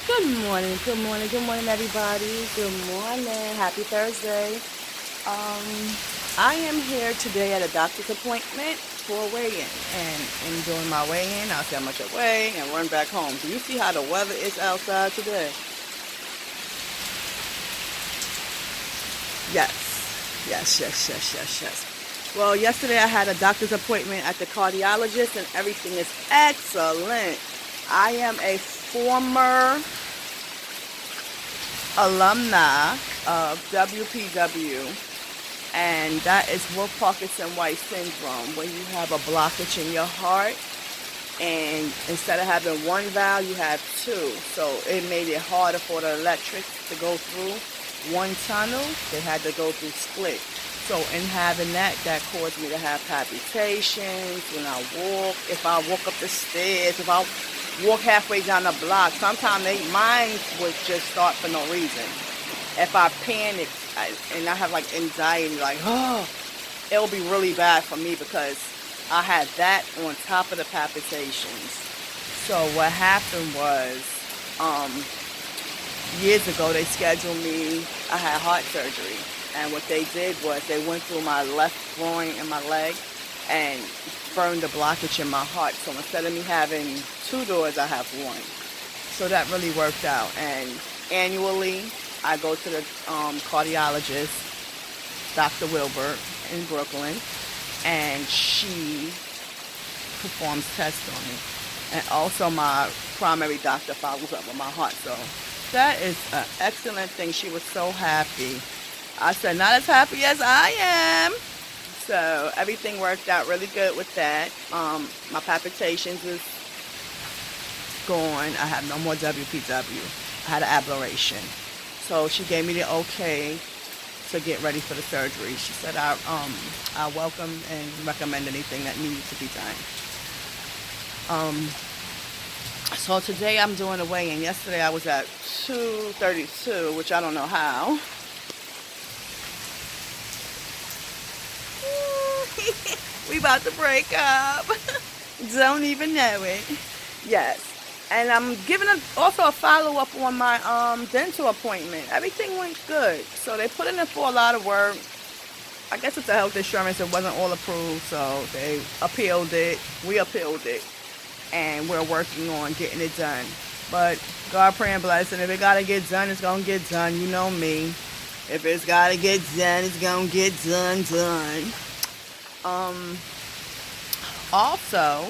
Good morning, good morning, good morning, everybody. Good morning. Happy Thursday. Um, I am here today at a doctor's appointment for a weigh-in, and in doing my weigh-in, I'll see how much I weigh and run back home. Do you see how the weather is outside today? Yes. Well, yesterday I had a doctor's appointment at the cardiologist, and everything is excellent. I am a former alumni of WPW, and that is Wolff Parkinson White syndrome, when you have a blockage in your heart, and instead of having one valve, you have two. So it made it harder for the electric to go through one tunnel. They had to go through split. So in having that, that caused me to have palpitations when I walk. If I walk up the stairs, if I walk halfway down the block, sometimes mine would just start for no reason. If I panic and I have like anxiety, like, oh, it'll be really bad for me because I had that on top of the palpitations. So what happened was, years ago they scheduled me, I had heart surgery. And what they did was they went through my left groin and my leg and burned the blockage in my heart. So instead of me having two doors, I have one. So that really worked out. And annually, I go to the cardiologist, Dr. Wilbur in Brooklyn, and she performs tests on me. And also my primary doctor follows up with my heart. So that is an excellent thing. She was so happy. I said, not as happy as I am. So everything worked out really good with that. My palpitations is gone. I have no more WPW. I had an ablation. So she gave me the okay to get ready for the surgery. She said I welcome and recommend anything that needs to be done. So today I'm doing a weigh-in. Yesterday I was at 232, which I don't know how. We about to break up. Don't even know it. Yes. And I'm giving also a follow-up on my dental appointment. Everything went good. So they put in it for a lot of work. I guess it's a health insurance. It wasn't all approved, so they appealed it. We appealed it. And we're working on getting it done. But God, pray and blessing. If it got to get done, it's going to get done. You know me. If it's got to get done, it's going to get done. Also,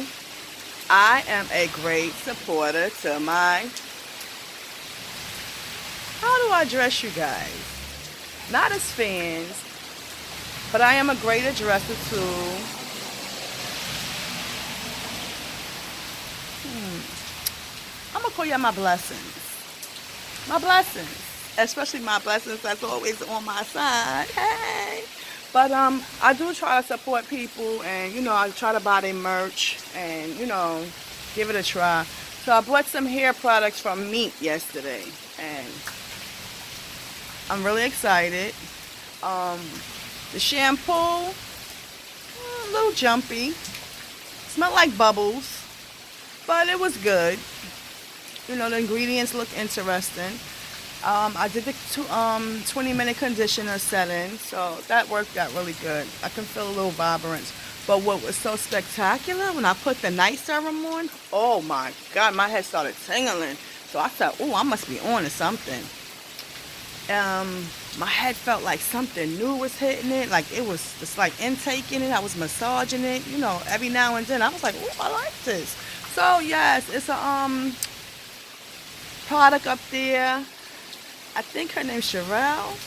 I am a great supporter to my, how do I address you guys? Not as fans, but I am a great addresser to, I'm going to call y'all my blessings. My blessings. Especially my blessings that's always on my side. Hey. But I do try to support people, and I try to buy their merch and give it a try. So I bought some hair products from Meet yesterday, and I'm really excited. The shampoo, a little jumpy, smelled like bubbles, but it was good. The ingredients look interesting. I did the 20-minute conditioner setting, so that worked out really good. I can feel a little vibrance. But what was so spectacular, when I put the night serum on, oh my God, my head started tingling. So I thought, oh, I must be on to something. My head felt like something new was hitting it, like it was just like intaking it. I was massaging it, every now and then. I was like, oh, I like this. So yes, it's a product up there. I think her name's Sherelle,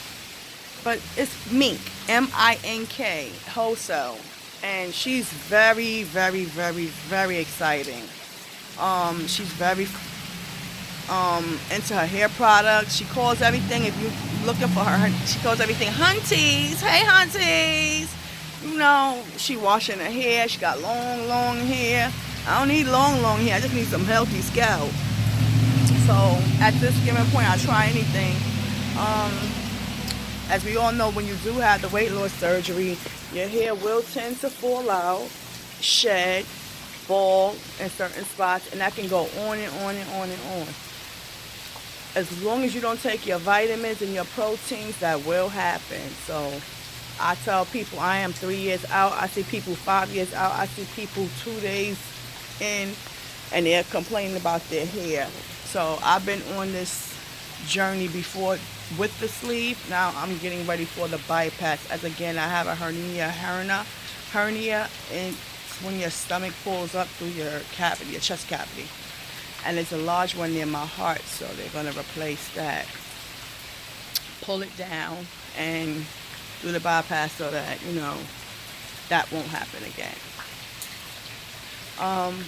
but it's Mink, M-I-N-K, wholesale, and she's very, very, very, very exciting. She's very into her hair products. She calls everything, if you're looking for her, she calls everything hunties. Hey, hunties! She washing her hair. She got long, long hair. I don't need long, long hair. I just need some healthy scalp. So at this given point, I try anything. As we all know, when you do have the weight loss surgery, your hair will tend to fall out, shed, bald in certain spots, and that can go on and on and on and on. As long as you don't take your vitamins and your proteins, that will happen. So I tell people I am 3 years out. I see people 5 years out. I see people 2 days in, and they're complaining about their hair. So I've been on this journey before with the sleeve. Now I'm getting ready for the bypass. As again, I have a hernia, and it's when your stomach pulls up through your cavity, your chest cavity, and it's a large one near my heart. So they're gonna replace that, pull it down, and do the bypass so that that won't happen again. Um,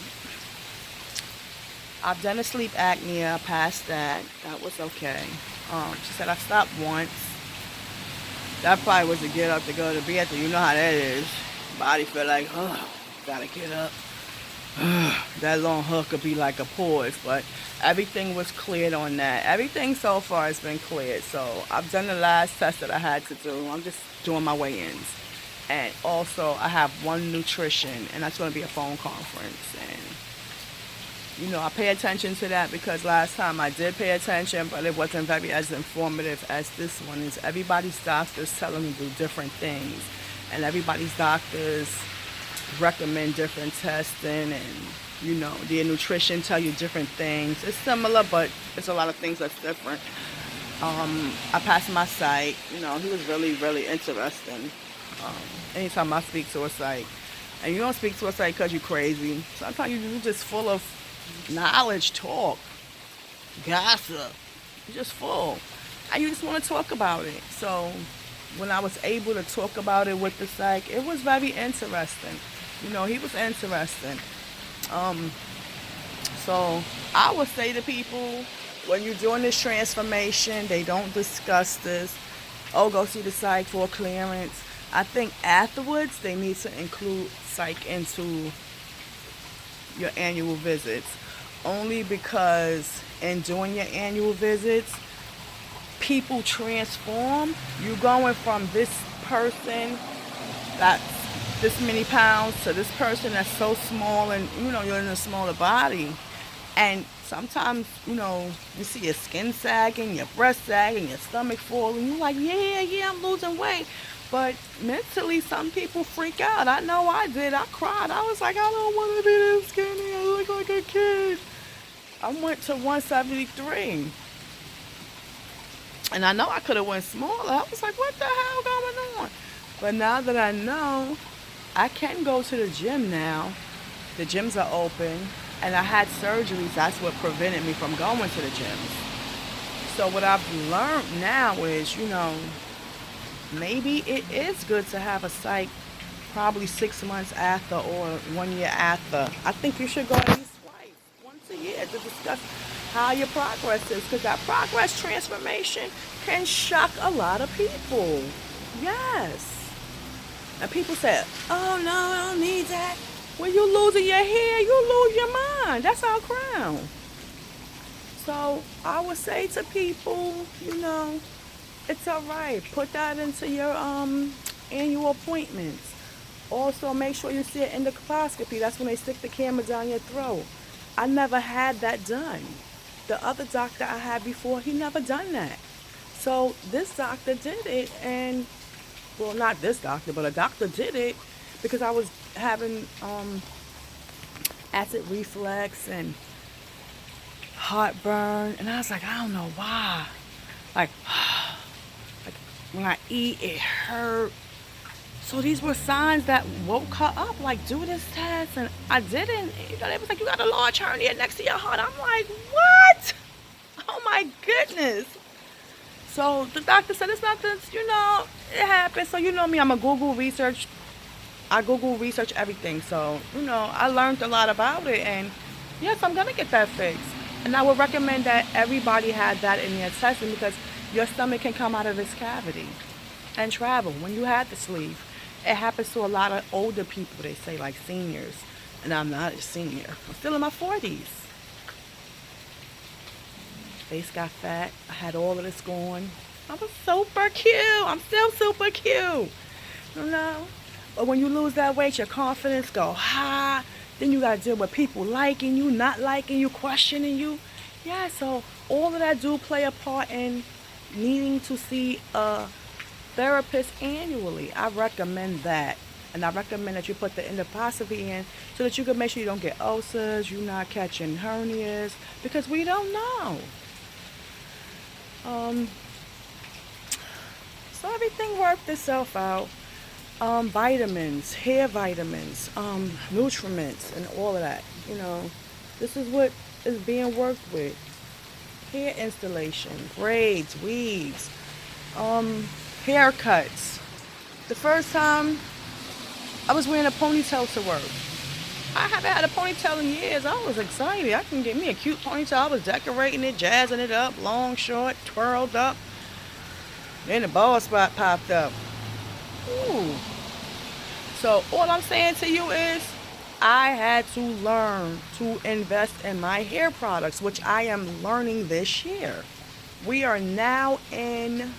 I've done a sleep apnea. I passed that. That was okay. She said I stopped once. That probably was to get up to go to bed. You know how that is. Body feel like, oh, gotta get up. That long hook could be like a pause, but everything was cleared on that. Everything so far has been cleared. So I've done the last test that I had to do. I'm just doing my weigh-ins. And also I have one nutrition, and that's going to be a phone conference. And I pay attention to that because last time I did pay attention, but it wasn't very as informative as this one is. Everybody's doctors telling me to do different things, and everybody's doctors recommend different testing, and their nutrition tell you different things. It's similar, but it's a lot of things that's different. I passed my psych. He was really, really interesting. Anytime I speak to a psych, and you don't speak to a psych because you're crazy. Sometimes you're just full of knowledge, talk, gossip. You're just full, and you just want to talk about it. So when I was able to talk about it with the psych, it was very interesting. He was interesting. So I would say to people, when you're doing this transformation, they don't discuss this. Oh, go see the psych for clearance. I think afterwards they need to include psych into your annual visits. Only because in doing your annual visits, people transform. You're going from this person that's this many pounds to this person that's so small, and you're in a smaller body. And sometimes you see your skin sagging, your breast sagging, your stomach falling. You're like, yeah, I'm losing weight. But mentally, some people freak out. I know I did. I cried. I was like, I don't want to be this skinny. I look like a kid. I went to 173. And I know I could have went smaller. I was like, what the hell going on? But now that I know, I can go to the gym now. The gyms are open. And I had surgeries. That's what prevented me from going to the gyms. So what I've learned now is, maybe it is good to have a psych probably 6 months after or 1 year after. I think you should go at least once a year, to discuss how your progress is, because that progress transformation can shock a lot of people. Yes. And people say, oh no, I don't need that. When you losing your hair, you lose your mind. That's our crown. So I would say to people, it's all right. Put that into your annual appointments. Also, make sure you see an endoscopy. That's when they stick the camera down your throat. I never had that done. The other doctor I had before, he never done that. So this doctor did it, and well, not this doctor, but a doctor did it because I was having acid reflux and heartburn, and I was like, I don't know why. Like when I eat, it hurt. So these were signs that woke her up, like, do this test. And I didn't. They was like, you got a large hernia next to your heart. I'm like, what? Oh my goodness. So the doctor said it's nothing, it happens. So me, I'm a Google research. I Google research everything. So, I learned a lot about it. And yes, I'm going to get that fixed. And I would recommend that everybody had that in their testing, because your stomach can come out of this cavity and travel when you had the sleeve. It happens to a lot of older people, they say, like seniors. And I'm not a senior. I'm still in my 40s. Face got fat. I had all of this going. I was super cute. I'm still super cute. But when you lose that weight, your confidence go high. Then you got to deal with people liking you, not liking you, questioning you. Yeah, so all of that do play a part in needing to see a therapist annually. I recommend that. And I recommend that you put the endoscopy in so that you can make sure you don't get ulcers, you're not catching hernias, because we don't know. Um, so everything worked itself out. Vitamins, hair vitamins, nutriments, and all of that. This is what is being worked with. Hair installation, braids, weaves, haircuts. The first time I was wearing a ponytail to work. I haven't had a ponytail in years. I was excited. I can get me a cute ponytail. I was decorating it, jazzing it up, long, short, twirled up. Then the bald spot popped up. Ooh. So all I'm saying to you is I had to learn to invest in my hair products, which I am learning this year. We are now in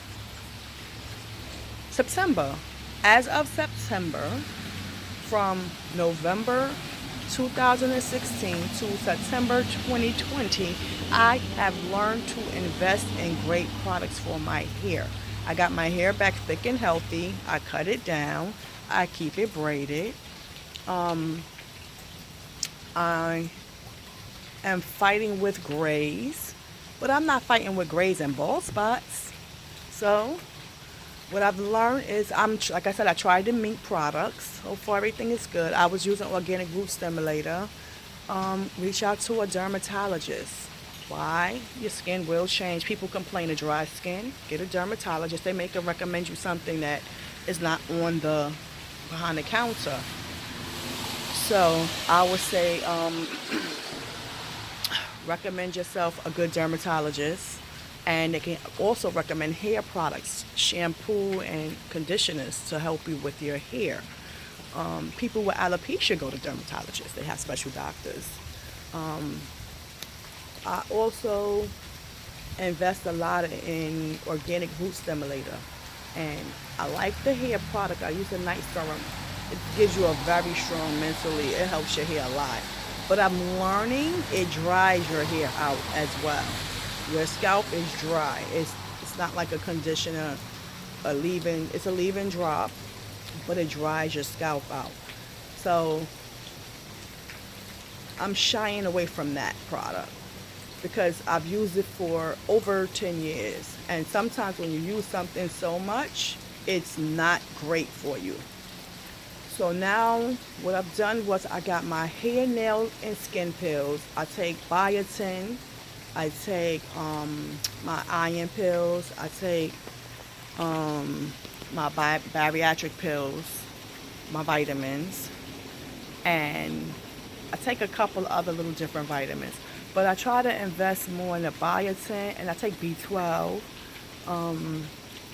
September. As of September, from November 2016 to September 2020, I have learned to invest in great products for my hair. I got my hair back thick and healthy. I cut it down. I keep it braided. I am fighting with grays, but I'm not fighting with grays and bald spots. So what I've learned is, like I said, I tried the mink products. So far, everything is good. I was using organic root stimulator. Reach out to a dermatologist. Why? Your skin will change. People complain of dry skin. Get a dermatologist. They may recommend you something that is not behind the counter. So I would say recommend yourself a good dermatologist. And they can also recommend hair products, shampoo and conditioners to help you with your hair. People with alopecia go to dermatologists. They have special doctors. I also invest a lot in organic root stimulator. And I like the hair product. I use a night serum. It gives you a very strong mentally. It helps your hair a lot. But I'm learning it dries your hair out as well. Your scalp is dry. It's not like a conditioner, it's a leave-in drop, but it dries your scalp out. So I'm shying away from that product because I've used it for over 10 years. And sometimes when you use something so much, it's not great for you. So now what I've done was I got my hair, nail, and skin pills. I take biotin. I take my iron pills. I take my bariatric pills, my vitamins, and I take a couple other little different vitamins. But I try to invest more in the biotin, and I take B12.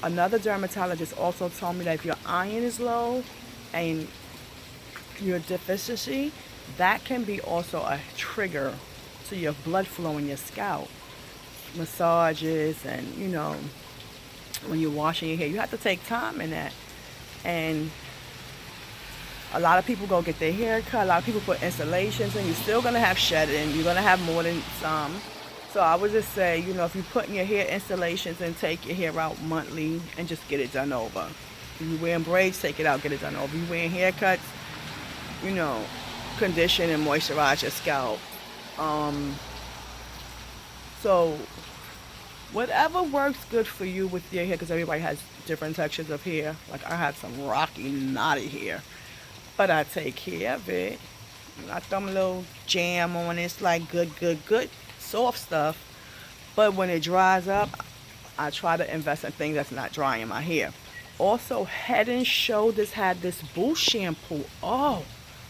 Another dermatologist also told me that if your iron is low and your deficiency, that can be also a trigger to your blood flow in your scalp. Massages and, when you're washing your hair, you have to take time in that. And a lot of people go get their hair cut. A lot of people put installations, and you're still going to have shedding. You're going to have more than some. So I would just say, if you put in your hair installations, and take your hair out monthly and just get it done over. If you're wearing braids, take it out, get it done over. If you're wearing haircuts, condition and moisturize your scalp. So whatever works good for you with your hair, because everybody has different textures of hair. Like I have some rocky, knotty hair, but I take care of it. I throw a little jam on it. It's like good, soft stuff. But when it dries up, I try to invest in things that's not drying my hair. Also, Head and Shoulders had this Boost shampoo. Oh,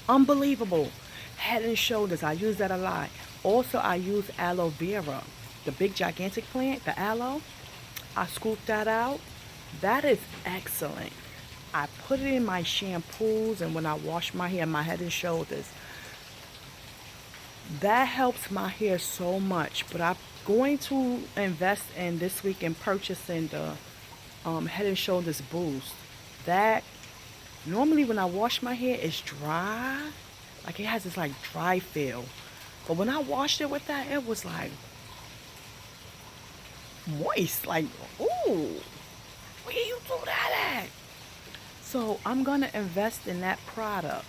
unbelievable. Head and Shoulders, I use that a lot. Also, I use aloe vera, the big gigantic plant, the aloe. I scoop that out. That is excellent. I put it in my shampoos, and when I wash my hair, my Head and Shoulders. That helps my hair so much. But I'm going to invest in this week in purchasing the Head and Shoulders Boost. That normally when I wash my hair, it's dry. Like it has this like dry feel. But when I washed it with that, it was like moist. Like, ooh, where you do that at? So I'm gonna invest in that product,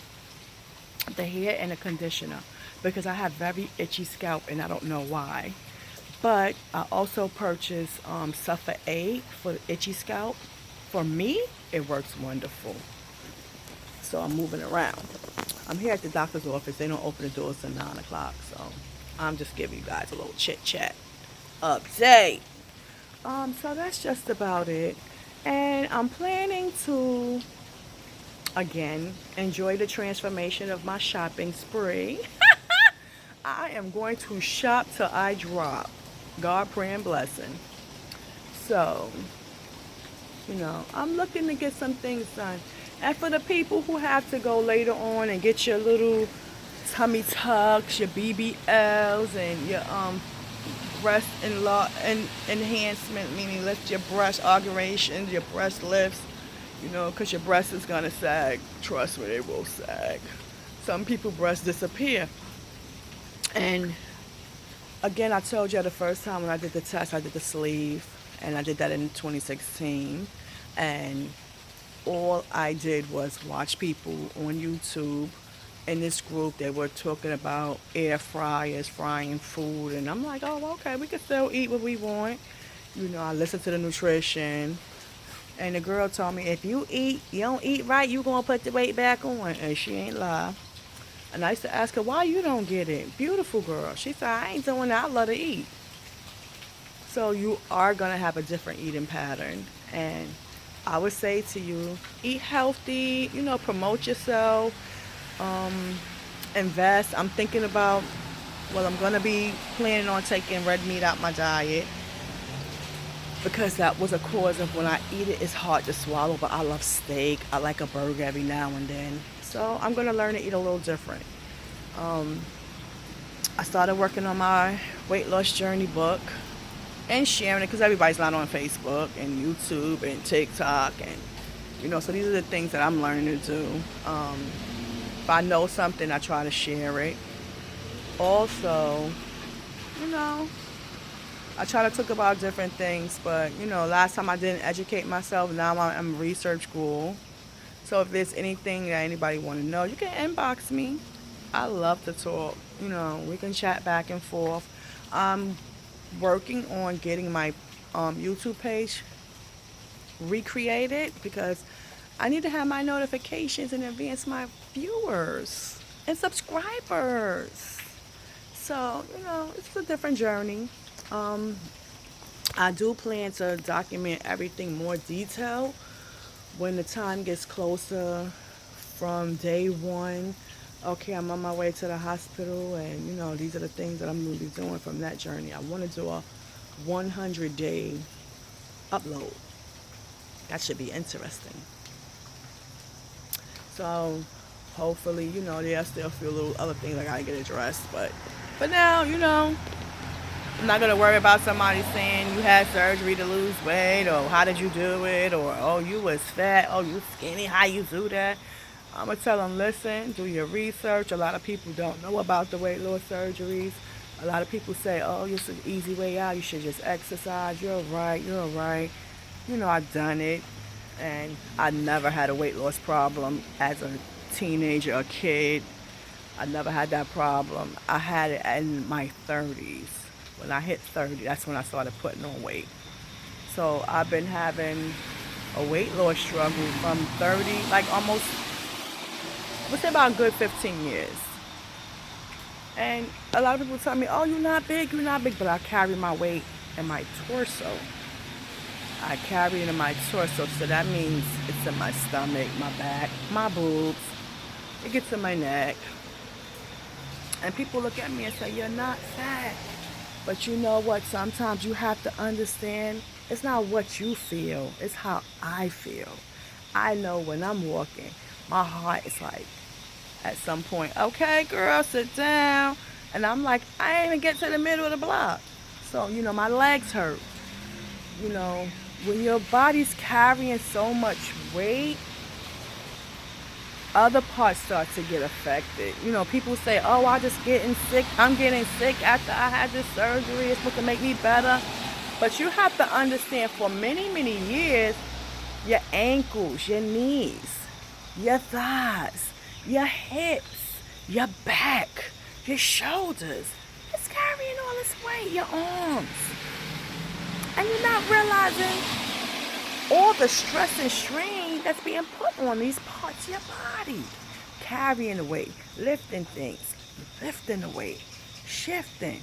the hair and the conditioner, because I have very itchy scalp and I don't know why. But I also purchased Suffer A for itchy scalp. For me, it works wonderful. So I'm moving around. I'm here at the doctor's office. They don't open the doors till 9 o'clock. So I'm just giving you guys a little chit chat update. So that's just about it. And I'm planning to, again, enjoy the transformation of my shopping spree. I am going to shop till I drop. God, pray, and blessing. So, I'm looking to get some things done. And for the people who have to go later on and get your little tummy tucks, your BBLs, and your breast enhancement, meaning lift your breast augmentations, your breast lifts, because your breast is going to sag. Trust me, they will sag. Some people breasts disappear. And again, I told you the first time when I did the test, I did the sleeve, and I did that in 2016. And all I did was watch people on YouTube. In this group, they were talking about air fryers, frying food, and I'm like, oh, okay, we can still eat what we want. I listened to the nutrition, and the girl told me, if you don't eat right, you gonna put the weight back on, and she ain't lie. And I used to ask her, why you don't get it? Beautiful girl. She said, I ain't doing that. I love to eat. So you are going to have a different eating pattern. And I would say to you, eat healthy, promote yourself, invest. I'm thinking about, I'm going to be planning on taking red meat out my diet, because that was a cause of when I eat it, it's hard to swallow, but I love steak. I like a burger every now and then. So I'm going to learn to eat a little different. I started working on my weight loss journey book and sharing it, because everybody's not on Facebook and YouTube and TikTok. And, so these are the things that I'm learning to do. If I know something, I try to share it. Also, I try to talk about different things, but, last time I didn't educate myself. Now I'm in research school. So if there's anything that anybody want to know, you can inbox me. I love to talk. We can chat back and forth. I'm working on getting my YouTube page recreated, because I need to have my notifications and advance my viewers and subscribers. So, it's a different journey. I do plan to document everything more detailed when the time gets closer from day one. Okay, I'm on my way to the hospital, and these are the things that I'm going to be doing from that journey. I want to do a 100-day upload. That should be interesting. So hopefully, there's still a few little other things I gotta get addressed, but now, I'm not going to worry about somebody saying you had surgery to lose weight, or how did you do it, or, oh, you was fat, oh, you skinny, how you do that. I'm going to tell them, listen, do your research. A lot of people don't know about the weight loss surgeries. A lot of people say, oh, it's an easy way out. You should just exercise. You're right. I've done it, and I never had a weight loss problem as a teenager or kid. I never had that problem. I had it in my 30s. When I hit 30, that's when I started putting on weight. So I've been having a weight loss struggle from 30, like almost, let's say about a good 15 years. And a lot of people tell me, oh, you're not big, but I carry my weight in my torso. I carry it in my torso, so that means it's in my stomach, my back, my boobs. It gets in my neck. And people look at me and say, you're not fat. But you know what? Sometimes you have to understand, it's not what you feel, it's how I feel. I know when I'm walking, my heart is like, at some point, okay, girl, sit down. And I'm like, I ain't even get to the middle of the block. So, my legs hurt. When your body's carrying so much weight, other parts start to get affected. People say, oh, I'm getting sick after I had this surgery. It's supposed to make me better. But you have to understand for many, many years, your ankles, your knees, your thighs, your hips, your back, your shoulders, it's carrying all this weight, your arms. And you're not realizing all the stress and strain that's being put on these parts of your body. Carrying the weight, lifting things, lifting the weight, shifting.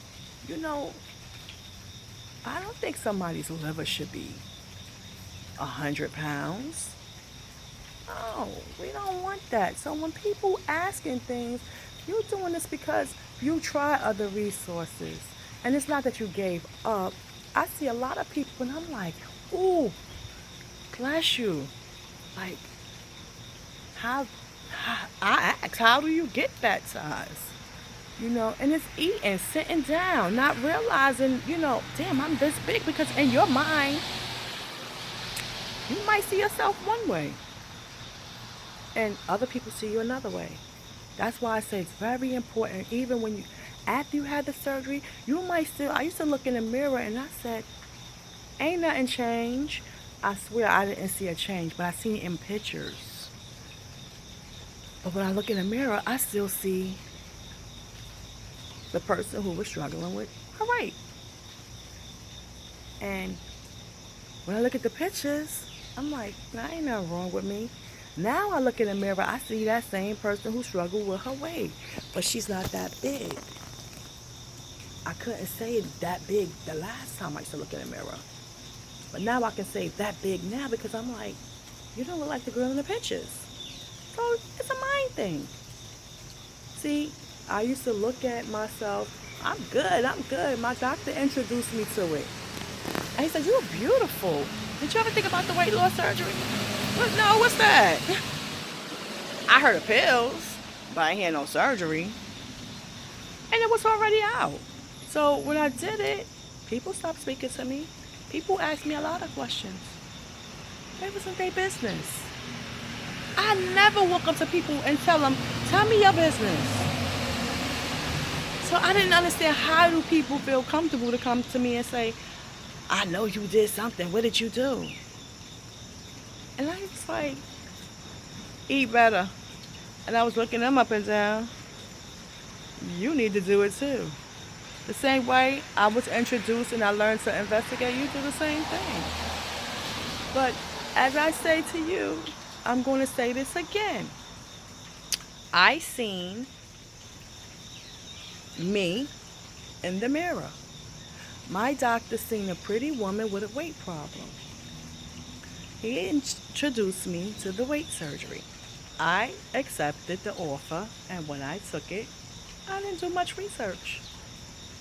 You know, I don't think somebody's liver should be 100 pounds. No, we don't want that. So when people asking things, you're doing this because you try other resources. And it's not that you gave up. I see a lot of people and I'm like, ooh, bless you. Like, I ask, how do you get that size? You know, and it's eating, sitting down, not realizing, you know, damn, I'm this big, because in your mind, you might see yourself one way and other people see you another way. That's why I say it's very important, even when you, after you had the surgery, you might still, I used to look in the mirror and I said, ain't nothing changed. I swear I didn't see a change, but I seen it in pictures. But when I look in the mirror, I still see the person who was struggling with her weight. And when I look at the pictures, I'm like, nah, ain't nothing wrong with me. Now I look in the mirror, I see that same person who struggled with her weight, but she's not that big. I couldn't say that big the last time I used to look in the mirror. But now I can say that big now because I'm like, you don't look like the girl in the pictures. So it's a mind thing. See, I used to look at myself, I'm good. My doctor introduced me to it. And he said, you're beautiful. Did you ever think about the weight loss surgery? What? No, what's that? I heard of pills, but I ain't had no surgery. And it was already out. So when I did it, people stopped speaking to me. People asked me a lot of questions. It wasn't their business. I never walk up to people and tell them, tell me your business. So I didn't understand, how do people feel comfortable to come to me and say, I know you did something. What did you do? And I was like, eat better. And I was looking them up and down. You need to do it too. The same way I was introduced and I learned to investigate, you do the same thing. But as I say to you, I'm going to say this again. I seen me in the mirror. My doctor seen a pretty woman with a weight problem. He introduced me to the weight surgery. I accepted the offer, and when I took it, I didn't do much research.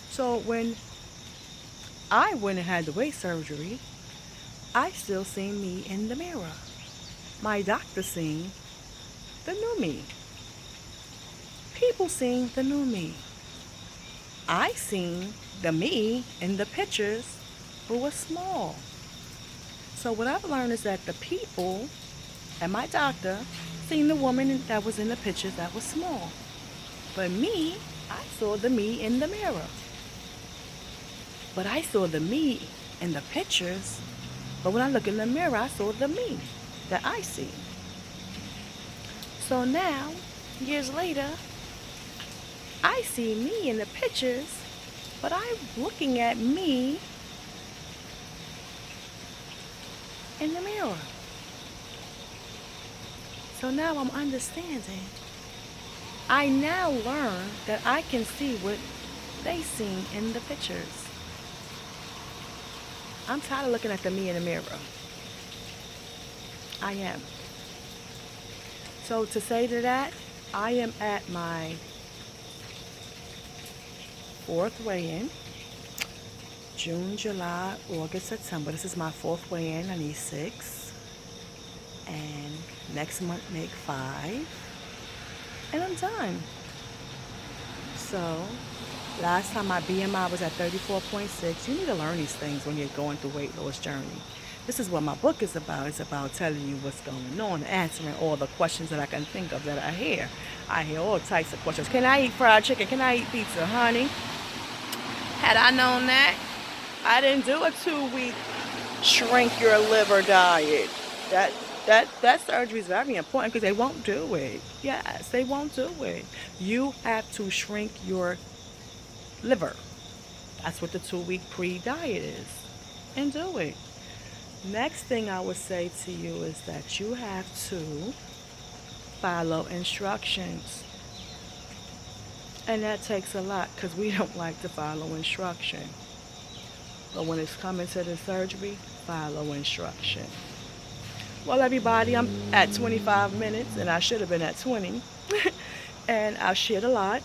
So when I went and had the weight surgery, I still seen me in the mirror. My doctor seen the new me. People seen the new me. I seen the me in the pictures who was small. So what I've learned is that the people and my doctor seen the woman that was in the pictures that was small. But me, I saw the me in the mirror. But I saw the me in the pictures. But when I look in the mirror, I saw the me that I see. So now, years later, I see me in the pictures, but I'm looking at me in the mirror. So now I'm understanding. I now learn that I can see what they seen in the pictures. I'm tired of looking at the me in the mirror. I am. So to say to that, I am at my 4th weigh-in. June, July, August, September. This is my 4th weigh-in. I need 6. And next month make 5. And I'm done. So last time my BMI was at 34.6. You need to learn these things when you're going through weight loss journey. This is what my book is about. It's about telling you what's going on, answering all the questions that I can think of that I hear. I hear all types of questions. Can I eat fried chicken? Can I eat pizza? Honey, had I known that, I didn't do a 2-week shrink your liver diet. That that surgery is very important because they won't do it. Yes, they won't do it. You have to shrink your liver. That's what the 2-week pre-diet is. And do it. Next thing I would say to you is that you have to follow instructions. And that takes a lot because we don't like to follow instruction. But when it's coming to the surgery, follow instruction. Well, everybody, I'm at 25 minutes and I should have been at 20. And I shared a lot.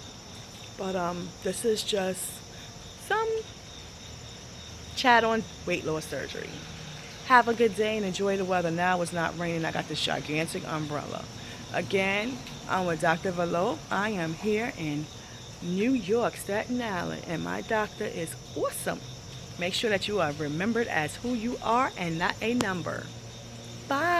But this is just some chat on weight loss surgery. Have a good day and enjoy the weather. Now it's not raining. I got this gigantic umbrella. Again, I'm with Dr. Velo. I am here in New York, Staten Island, and my doctor is awesome. Make sure that you are remembered as who you are and not a number. Bye.